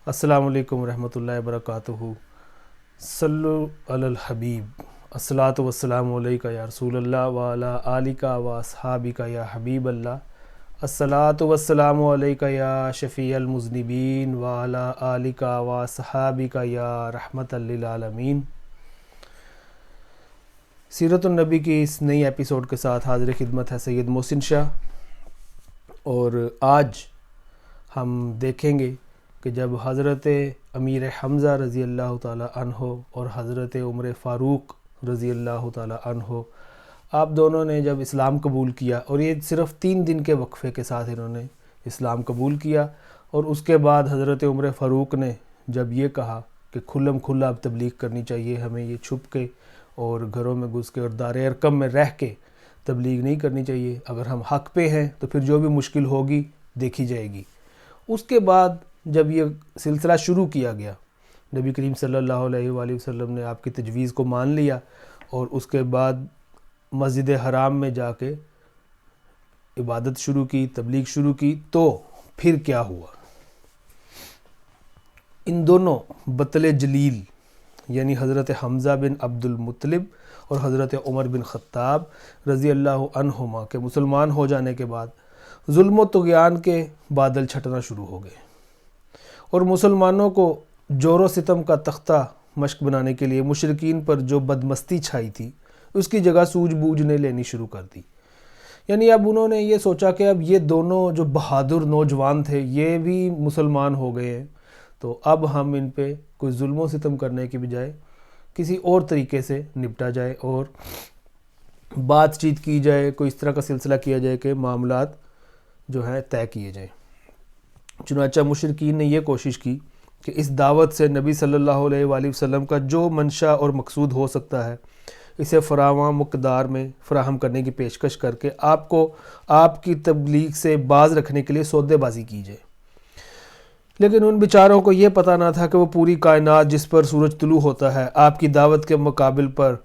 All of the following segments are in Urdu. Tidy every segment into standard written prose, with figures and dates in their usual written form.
السلام علیکم ورحمۃ اللہ وبرکاتہ۔ صلو علی الحبیب، الصلاۃ والسلام علیکہ یا رسول اللہ وعلی آلکہ و اصحابکہ یا حبیب اللہ، الصلاۃ والسلام علیکہ یا شفیع المذنبین وعلی آلکہ و اصحابکہ یا رحمۃ للعالمین۔ سیرت النبی کی اس نئی ایپیسوڈ کے ساتھ حاضر خدمت ہے سید محسن شاہ، اور آج ہم دیکھیں گے کہ جب حضرت امیر حمزہ رضی اللہ تعالی عنہ اور حضرت عمر فاروق رضی اللہ تعالی عنہ، آپ دونوں نے جب اسلام قبول کیا، اور یہ صرف 3 دن کے وقفے کے ساتھ انہوں نے اسلام قبول کیا، اور اس کے بعد حضرت عمر فاروق نے جب یہ کہا کہ کھلم کھلا اب تبلیغ کرنی چاہیے، ہمیں یہ چھپ کے اور گھروں میں گھس کے اور دار ارقم میں رہ کے تبلیغ نہیں کرنی چاہیے، اگر ہم حق پہ ہیں تو پھر جو بھی مشکل ہوگی دیکھی جائے گی۔ اس کے بعد جب یہ سلسلہ شروع کیا گیا، نبی کریم صلی اللہ علیہ وآلہ وسلم نے آپ کی تجویز کو مان لیا، اور اس کے بعد مسجد حرام میں جا کے عبادت شروع کی، تبلیغ شروع کی، تو پھر کیا ہوا؟ ان دونوں بطل جلیل یعنی حضرت حمزہ بن عبد المطلب اور حضرت عمر بن خطاب رضی اللہ عنہما کے مسلمان ہو جانے کے بعد ظلم و طغیان کے بادل چھٹنا شروع ہو گئے، اور مسلمانوں کو جور و ستم کا تختہ مشق بنانے کے لیے مشرکین پر جو بدمستی چھائی تھی اس کی جگہ سوجھ بوجھ نے لینی شروع کر دی۔ یعنی اب انہوں نے یہ سوچا کہ اب یہ دونوں جو بہادر نوجوان تھے یہ بھی مسلمان ہو گئے ہیں، تو اب ہم ان پہ کوئی ظلم و ستم کرنے کی بجائے کسی اور طریقے سے نپٹا جائے اور بات چیت کی جائے، کوئی اس طرح کا سلسلہ کیا جائے کہ معاملات جو ہیں طے کیے جائیں۔ چنانچہ مشرکین نے یہ کوشش کی کہ اس دعوت سے نبی صلی اللہ علیہ وآلہ وسلم کا جو منشا اور مقصود ہو سکتا ہے اسے فراواں مقدار میں فراہم کرنے کی پیشکش کر کے آپ کو آپ کی تبلیغ سے باز رکھنے کے لیے سودے بازی کی جائے۔ لیکن ان بیچاروں کو یہ پتہ نہ تھا کہ وہ پوری کائنات جس پر سورج طلوع ہوتا ہے آپ کی دعوت کے مقابل پر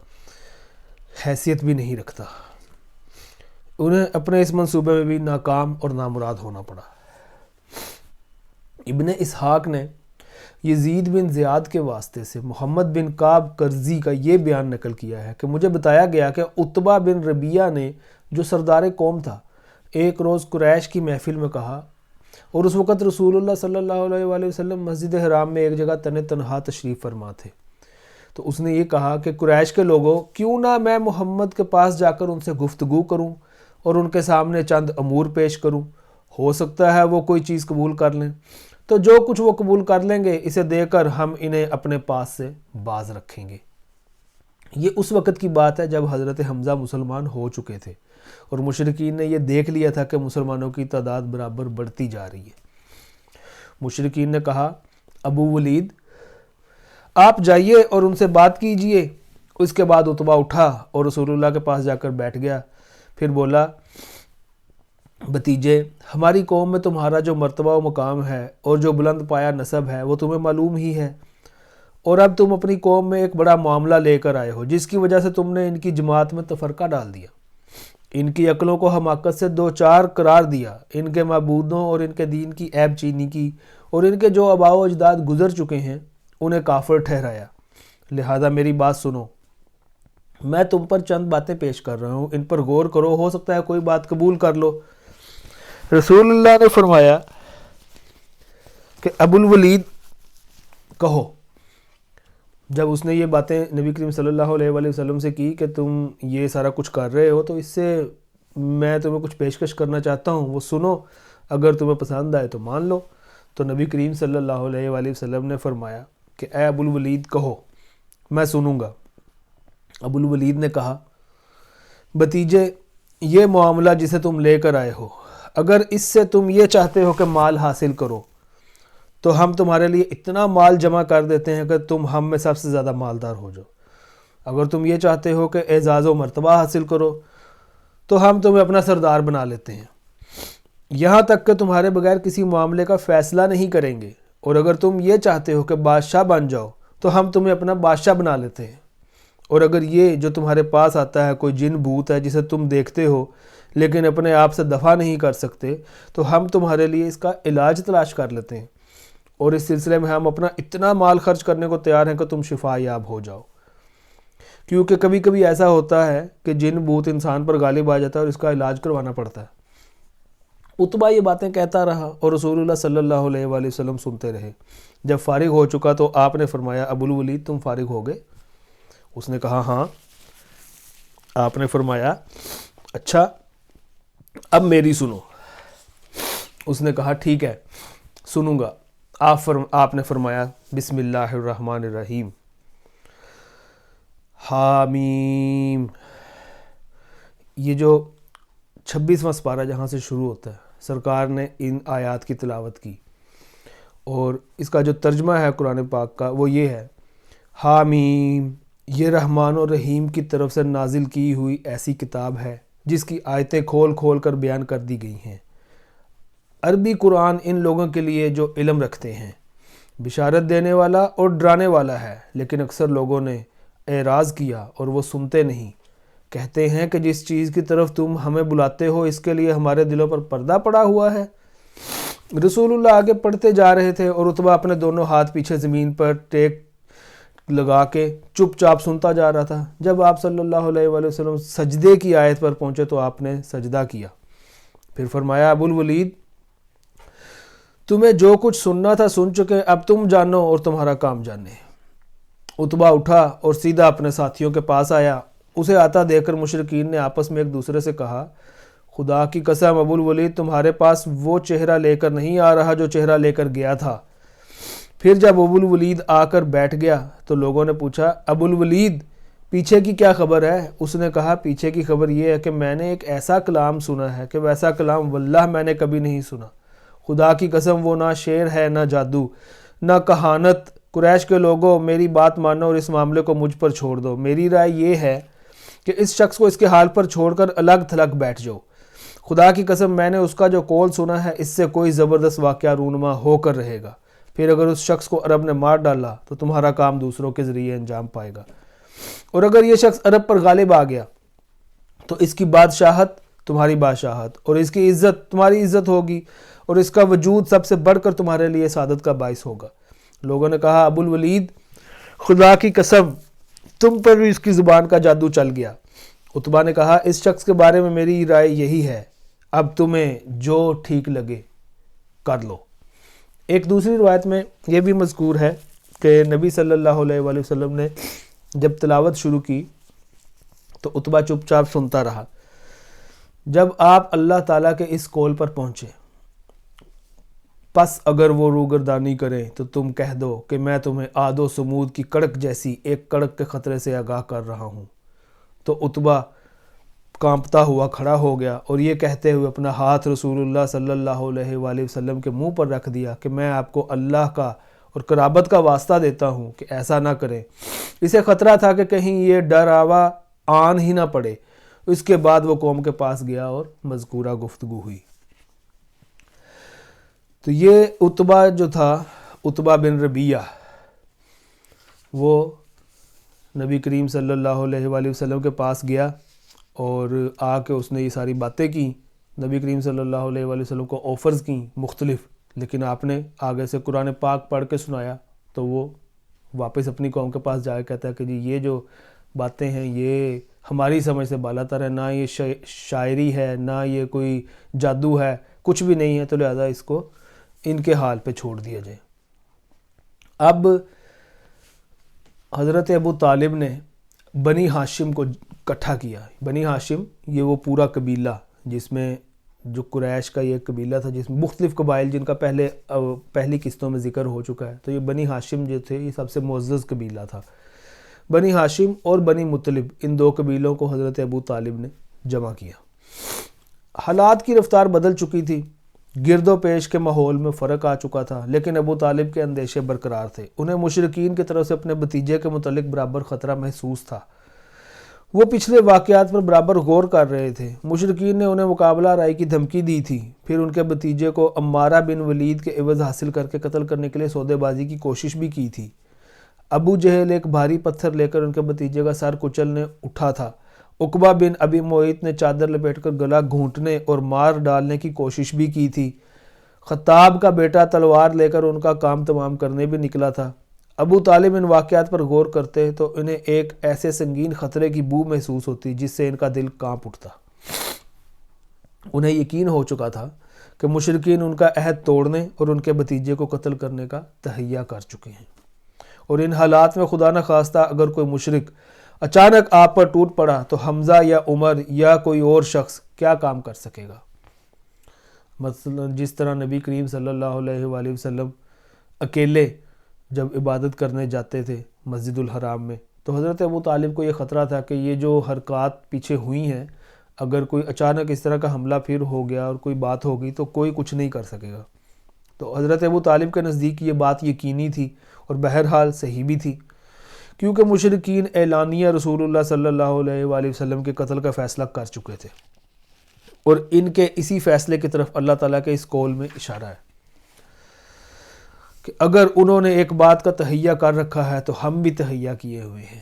حیثیت بھی نہیں رکھتا۔ انہیں اپنے اس منصوبے میں بھی ناکام اور نامراد ہونا پڑا۔ ابن اسحاق نے یزید بن زیاد کے واسطے سے محمد بن کعب کرزی کا یہ بیان نقل کیا ہے کہ مجھے بتایا گیا کہ عتبہ بن ربیعہ نے جو سردار قوم تھا ایک روز قریش کی محفل میں کہا، اور اس وقت رسول اللہ صلی اللہ علیہ وآلہ وسلم مسجد حرام میں ایک جگہ تنہا تشریف فرما تھے، تو اس نے یہ کہا کہ قریش کے لوگوں، کیوں نہ میں محمد کے پاس جا کر ان سے گفتگو کروں اور ان کے سامنے چند امور پیش کروں، ہو سکتا ہے وہ کوئی چیز قبول کر لیں، تو جو کچھ وہ قبول کر لیں گے اسے دے کر ہم انہیں اپنے پاس سے باز رکھیں گے۔ یہ اس وقت کی بات ہے جب حضرت حمزہ مسلمان ہو چکے تھے، اور مشرکین نے یہ دیکھ لیا تھا کہ مسلمانوں کی تعداد برابر بڑھتی جا رہی ہے۔ مشرکین نے کہا، ابو ولید آپ جائیے اور ان سے بات کیجئے۔ اس کے بعد عتبہ اٹھا اور رسول اللہ کے پاس جا کر بیٹھ گیا، پھر بولا، بھتیجے، ہماری قوم میں تمہارا جو مرتبہ و مقام ہے اور جو بلند پایا نسب ہے وہ تمہیں معلوم ہی ہے، اور اب تم اپنی قوم میں ایک بڑا معاملہ لے کر آئے ہو جس کی وجہ سے تم نے ان کی جماعت میں تفرقہ ڈال دیا، ان کی عقلوں کو حماقت سے 2-4 قرار دیا، ان کے معبودوں اور ان کے دین کی عیب چینی کی، اور ان کے جو آباء و اجداد گزر چکے ہیں انہیں کافر ٹھہرایا۔ لہذا میری بات سنو، میں تم پر چند باتیں پیش کر رہا ہوں، ان پر غور کرو، ہو سکتا ہے کوئی بات قبول کر لو۔ رسول اللہ نے فرمایا کہ ابو الولید کہو۔ جب اس نے یہ باتیں نبی کریم صلی اللہ علیہ وآلہ وسلم سے کی کہ تم یہ سارا کچھ کر رہے ہو، تو اس سے میں تمہیں کچھ پیشکش کرنا چاہتا ہوں، وہ سنو، اگر تمہیں پسند آئے تو مان لو۔ تو نبی کریم صلی اللہ علیہ وآلہ وسلم نے فرمایا کہ اے ابو الولید کہو، میں سنوں گا۔ ابو الولید نے کہا، بھتیجے، یہ معاملہ جسے تم لے کر آئے ہو، اگر اس سے تم یہ چاہتے ہو کہ مال حاصل کرو تو ہم تمہارے لیے اتنا مال جمع کر دیتے ہیں کہ تم ہم میں سب سے زیادہ مالدار ہو جاؤ۔ اگر تم یہ چاہتے ہو کہ اعزاز و مرتبہ حاصل کرو تو ہم تمہیں اپنا سردار بنا لیتے ہیں، یہاں تک کہ تمہارے بغیر کسی معاملے کا فیصلہ نہیں کریں گے، اور اگر تم یہ چاہتے ہو کہ بادشاہ بن جاؤ تو ہم تمہیں اپنا بادشاہ بنا لیتے ہیں، اور اگر یہ جو تمہارے پاس آتا ہے کوئی جن بھوت ہے جسے تم دیکھتے ہو لیکن اپنے آپ سے دفع نہیں کر سکتے، تو ہم تمہارے لیے اس کا علاج تلاش کر لیتے ہیں، اور اس سلسلے میں ہم اپنا اتنا مال خرچ کرنے کو تیار ہیں کہ تم شفا یاب ہو جاؤ. کیونکہ کبھی کبھی ایسا ہوتا ہے کہ جن بھوت انسان پر غالب آ جاتا ہے اور اس کا علاج کروانا پڑتا ہے. عتبہ یہ باتیں کہتا رہا اور رسول اللہ صلی اللہ علیہ وآلہ وسلم سنتے رہے. جب فارغ ہو چکا تو آپ نے فرمایا ابو الولید تم فارغ ہو گئے؟ اس نے کہا ہاں. آپ نے فرمایا اچھا اب میری سنو. اس نے کہا ٹھیک ہے سنوں گا. آپ نے فرمایا بسم اللہ الرحمن الرحیم حامیم. یہ جو 26واں سپارہ جہاں سے شروع ہوتا ہے سرکار نے ان آیات کی تلاوت کی اور اس کا جو ترجمہ ہے قرآن پاک کا وہ یہ ہے حامیم یہ رحمان و رحیم کی طرف سے نازل کی ہوئی ایسی کتاب ہے جس کی آیتیں کھول کھول کر بیان کر دی گئی ہیں. عربی قرآن ان لوگوں کے لیے جو علم رکھتے ہیں بشارت دینے والا اور ڈرانے والا ہے. لیکن اکثر لوگوں نے اعراض کیا اور وہ سنتے نہیں. کہتے ہیں کہ جس چیز کی طرف تم ہمیں بلاتے ہو اس کے لیے ہمارے دلوں پر پردہ پڑا ہوا ہے. رسول اللہ آگے پڑھتے جا رہے تھے اور عتبہ اپنے دونوں ہاتھ پیچھے زمین پر ٹیک لگا کے چپ چاپ سنتا جا رہا تھا. جب آپ صلی اللہ علیہ وآلہ وسلم سجدے کی آیت پر پہنچے تو آپ نے سجدہ کیا. پھر فرمایا ابو الولید تمہیں جو کچھ سننا تھا سن چکے، اب تم جانو اور تمہارا کام جانے. عتبہ اٹھا اور سیدھا اپنے ساتھیوں کے پاس آیا. اسے آتا دیکھ کر مشرکین نے آپس میں ایک دوسرے سے کہا خدا کی قسم ابو الولید تمہارے پاس وہ چہرہ لے کر نہیں آ رہا جو چہرہ لے کر گیا تھا. پھر جب ابو الولید آ کر بیٹھ گیا تو لوگوں نے پوچھا ابو الولید پیچھے کی کیا خبر ہے؟ اس نے کہا پیچھے کی خبر یہ ہے کہ میں نے ایک ایسا کلام سنا ہے کہ ویسا کلام واللہ میں نے کبھی نہیں سنا. خدا کی قسم وہ نہ شعر ہے نہ جادو نہ کہانت. قریش کے لوگوں میری بات مانو اور اس معاملے کو مجھ پر چھوڑ دو. میری رائے یہ ہے کہ اس شخص کو اس کے حال پر چھوڑ کر الگ تھلگ بیٹھ جاؤ. خدا کی قسم میں نے اس کا جو قول سنا ہے اس سے کوئی زبردست واقعہ رونما ہو کر رہے گا. پھر اگر اس شخص کو عرب نے مار ڈالا تو تمہارا کام دوسروں کے ذریعے انجام پائے گا، اور اگر یہ شخص عرب پر غالب آ گیا تو اس کی بادشاہت تمہاری بادشاہت اور اس کی عزت تمہاری عزت ہوگی اور اس کا وجود سب سے بڑھ کر تمہارے لیے سعادت کا باعث ہوگا. لوگوں نے کہا ابو الولید خدا کی قسم تم پر بھی اس کی زبان کا جادو چل گیا. عتبہ نے کہا اس شخص کے بارے میں میری رائے یہی ہے، اب تمہیں جو ٹھیک لگے کر لو. ایک دوسری روایت میں یہ بھی مذکور ہے کہ نبی صلی اللہ علیہ وآلہ وسلم نے جب تلاوت شروع کی تو عتبہ چپ چاپ سنتا رہا. جب آپ اللہ تعالیٰ کے اس قول پر پہنچے پس اگر وہ روگردانی کریں تو تم کہہ دو کہ میں تمہیں عاد و سمود کی کڑک جیسی ایک کڑک کے خطرے سے آگاہ کر رہا ہوں. تو عتبہ کانپتا ہوا کھڑا ہو گیا اور یہ کہتے ہوئے اپنا ہاتھ رسول اللہ صلی اللہ علیہ وآلہ وسلم کے منہ پر رکھ دیا کہ میں آپ کو اللہ کا اور قرابت کا واسطہ دیتا ہوں کہ ایسا نہ کریں. اسے خطرہ تھا کہ کہیں یہ ڈراوا آن ہی نہ پڑے. اس کے بعد وہ قوم کے پاس گیا اور مذکورہ گفتگو ہوئی. تو یہ عتبہ جو تھا عتبہ بن ربیعہ وہ نبی کریم صلی اللہ علیہ وآلہ وسلم کے پاس گیا اور آ کے اس نے یہ ساری باتیں کی. نبی کریم صلی اللہ علیہ وآلہ وسلم کو آفرز کی مختلف، لیکن آپ نے آگے سے قرآن پاک پڑھ کے سنایا تو وہ واپس اپنی قوم کے پاس جا کے کہتا ہے کہ جی یہ جو باتیں ہیں یہ ہماری سمجھ سے بالاتر ہے، نہ یہ شاعری ہے نہ یہ کوئی جادو ہے، کچھ بھی نہیں ہے، تو لہذا اس کو ان کے حال پہ چھوڑ دیا جائے. اب حضرت ابو طالب نے بنی ہاشم کو اکٹھا کیا. بنی ہاشم یہ وہ پورا قبیلہ جس میں جو قریش کا یہ قبیلہ تھا جس میں مختلف قبائل جن کا پہلی قسطوں میں ذکر ہو چکا ہے. تو یہ بنی ہاشم جو تھے یہ سب سے معزز قبیلہ تھا. بنی ہاشم اور بنی مطلب ان دو قبیلوں کو حضرت ابو طالب نے جمع کیا. حالات کی رفتار بدل چکی تھی، گرد و پیش کے ماحول میں فرق آ چکا تھا، لیکن ابو طالب کے اندیشے برقرار تھے. انہیں مشرکین کی طرف سے اپنے بھتیجے کے متعلق برابر خطرہ محسوس تھا. وہ پچھلے واقعات پر برابر غور کر رہے تھے. مشرکین نے انہیں مقابلہ آرائی کی دھمکی دی تھی، پھر ان کے بھتیجے کو عمارہ بن ولید کے عوض حاصل کر کے قتل کرنے کے لیے سودے بازی کی کوشش بھی کی تھی. ابو جہل ایک بھاری پتھر لے کر ان کے بھتیجے کا سر کچلنے اٹھا تھا. عقبہ بن ابی معیط نے چادر لپیٹ کر گلا گھونٹنے اور مار ڈالنے کی کوشش بھی کی تھی. خطاب کا بیٹا تلوار لے کر ان کا کام تمام کرنے بھی نکلا تھا۔ ابو طالب ان واقعات پر غور کرتے تو انہیں ایک ایسے سنگین خطرے کی بو محسوس ہوتی جس سے ان کا دل کانپ اٹھتا۔ انہیں یقین ہو چکا تھا کہ مشرکین ان کا عہد توڑنے اور ان کے بھتیجے کو قتل کرنے کا تہیہ کر چکے ہیں، اور ان حالات میں خدا نخواستہ اگر کوئی مشرک اچانک آپ پر ٹوٹ پڑا تو حمزہ یا عمر یا کوئی اور شخص کیا کام کر سکے گا؟ مثلا جس طرح نبی کریم صلی اللہ علیہ وآلہ وسلم اکیلے جب عبادت کرنے جاتے تھے مسجد الحرام میں، تو حضرت ابو طالب کو یہ خطرہ تھا کہ یہ جو حرکات پیچھے ہوئی ہیں، اگر کوئی اچانک اس طرح کا حملہ پھر ہو گیا اور کوئی بات ہوگی تو کوئی کچھ نہیں کر سکے گا۔ تو حضرت ابو طالب کے نزدیک یہ بات یقینی تھی اور بہرحال صحیح بھی تھی، کیونکہ مشرکین اعلانیہ رسول اللہ صلی اللہ علیہ وآلہ وسلم کے قتل کا فیصلہ کر چکے تھے، اور ان کے اسی فیصلے کی طرف اللہ تعالیٰ کے اس قول میں اشارہ ہے کہ اگر انہوں نے ایک بات کا تہیہ کر رکھا ہے تو ہم بھی تہیہ کیے ہوئے ہیں۔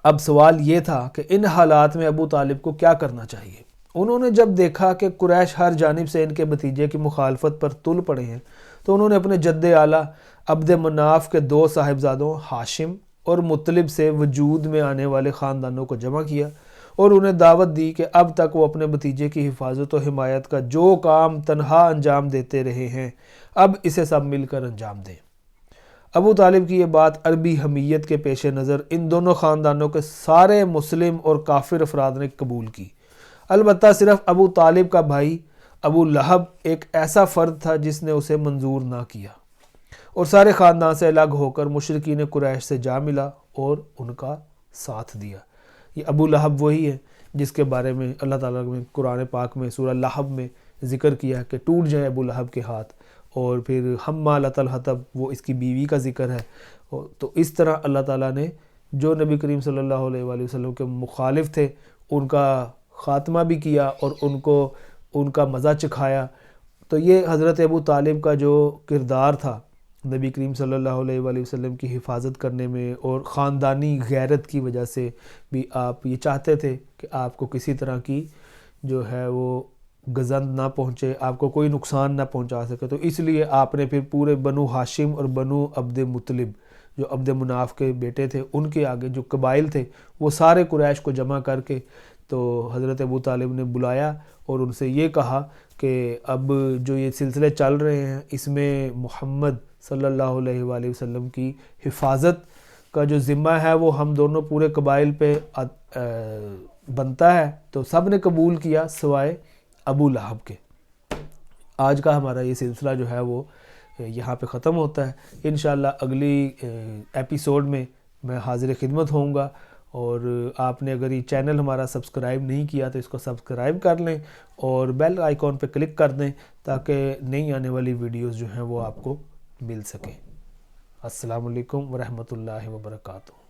اب سوال یہ تھا کہ ان حالات میں ابو طالب کو کیا کرنا چاہیے۔ انہوں نے جب دیکھا کہ قریش ہر جانب سے ان کے بھتیجے کی مخالفت پر تل پڑے ہیں، تو انہوں نے اپنے جد اعلیٰ عبد مناف کے 2 صاحبزادوں ہاشم اور مطلب سے وجود میں آنے والے خاندانوں کو جمع کیا اور انہیں دعوت دی کہ اب تک وہ اپنے بھتیجے کی حفاظت و حمایت کا جو کام تنہا انجام دیتے رہے ہیں، اب اسے سب مل کر انجام دیں۔ ابو طالب کی یہ بات عربی حمیت کے پیش نظر ان دونوں خاندانوں کے سارے مسلم اور کافر افراد نے قبول کی۔ البتہ صرف ابو طالب کا بھائی ابو لہب ایک ایسا فرد تھا جس نے اسے منظور نہ کیا، اور سارے خاندان سے الگ ہو کر مشرکین قریش سے جا ملا اور ان کا ساتھ دیا۔ یہ ابو لہب وہی ہے جس کے بارے میں اللہ تعالیٰ نے قرآن پاک میں سورہ لہب میں ذکر کیا کہ ٹوٹ جائیں ابو لہب کے ہاتھ، اور پھر حمالۃ الحطب وہ اس کی بیوی کا ذکر ہے۔ تو اس طرح اللہ تعالیٰ نے جو نبی کریم صلی اللہ علیہ وآلہ وسلم کے مخالف تھے ان کا خاتمہ بھی کیا اور ان کو ان کا مزہ چکھایا۔ تو یہ حضرت ابو طالب کا جو کردار تھا نبی کریم صلی اللہ علیہ وآلہ وسلم کی حفاظت کرنے میں، اور خاندانی غیرت کی وجہ سے بھی آپ یہ چاہتے تھے کہ آپ کو کسی طرح کی جو ہے وہ گزند نہ پہنچے، آپ کو کوئی نقصان نہ پہنچا سکے، تو اس لیے آپ نے پھر پورے بنو ہاشم اور بنو عبد مطلب جو عبد مناف کے بیٹے تھے ان کے آگے جو قبائل تھے وہ سارے قریش کو جمع کر کے تو حضرت ابو طالب نے بلایا اور ان سے یہ کہا کہ اب جو یہ سلسلے چل رہے ہیں اس میں محمد صلی اللہ علیہ وآلہ وسلم کی حفاظت کا جو ذمہ ہے وہ ہم دونوں پورے قبائل پہ بنتا ہے۔ تو سب نے قبول کیا سوائے ابو لہب کے۔ آج کا ہمارا یہ سلسلہ جو ہے وہ یہاں پہ ختم ہوتا ہے۔ انشاءاللہ اگلی ایپیسوڈ میں میں حاضر خدمت ہوں گا، اور آپ نے اگر یہ چینل ہمارا سبسکرائب نہیں کیا تو اس کو سبسکرائب کر لیں اور بیل آئیکن پہ کلک کر دیں تاکہ نئی آنے والی ویڈیوز جو ہیں وہ آپ کو مل سکیں۔ السلام علیکم ورحمۃ اللہ وبرکاتہ۔